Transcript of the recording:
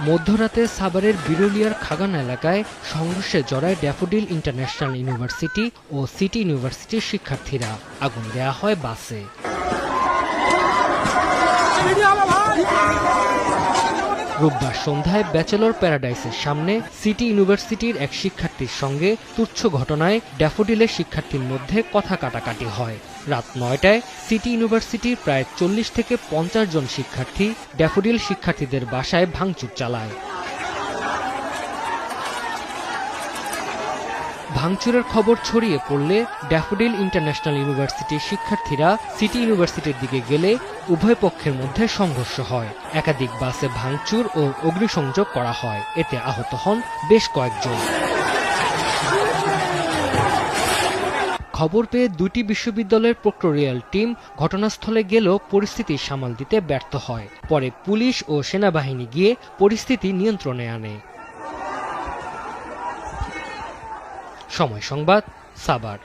মধ্যরাতে সাভারের বিরুলিয়ার খাগান এলাকায় সংঘর্ষে জড়ায় ড্যাফোডিল ইন্টারন্যাশনাল ইউনিভার্সিটি ও সিটি ইউনিভার্সিটির শিক্ষার্থীরা। আগুন দেয়া হয় বাসে। রোববার সন্ধ্যায় ব্যাচেলর প্যারাডাইসের সামনে সিটি ইউনিভার্সিটির এক শিক্ষার্থীর সঙ্গে তুচ্ছ ঘটনায় ড্যাফোডিলের শিক্ষার্থীর মধ্যে কথা কাটাকাটি হয়। রাত ৯টায় সিটি ইউনিভার্সিটির প্রায় ৪০ থেকে ৫০ জন শিক্ষার্থী ড্যাফোডিল শিক্ষার্থীদের বাসায় ভাঙচুর চালায়। ভাঙচুরের খবর ছড়িয়ে পড়লে ড্যাফোডিল ইন্টারন্যাশনাল ইউনিভার্সিটির শিক্ষার্থীরা সিটি ইউনিভার্সিটির দিকে গেলে উভয় পক্ষের মধ্যে সংঘর্ষ হয়। একাধিক বাসে ভাঙচুর ও অগ্নিসংযোগ করা হয়। এতে আহত হন বেশ কয়েকজন। খবর পেয়ে দুটি বিশ্ববিদ্যালয়ের প্রক্টোরিয়াল টিম ঘটনাস্থলে গেলেও পরিস্থিতি সামাল দিতে ব্যর্থ হয়। পরে পুলিশ ও সেনাবাহিনী গিয়ে পরিস্থিতি নিয়ন্ত্রণে আনে। সময় সংবাদ, সাভার।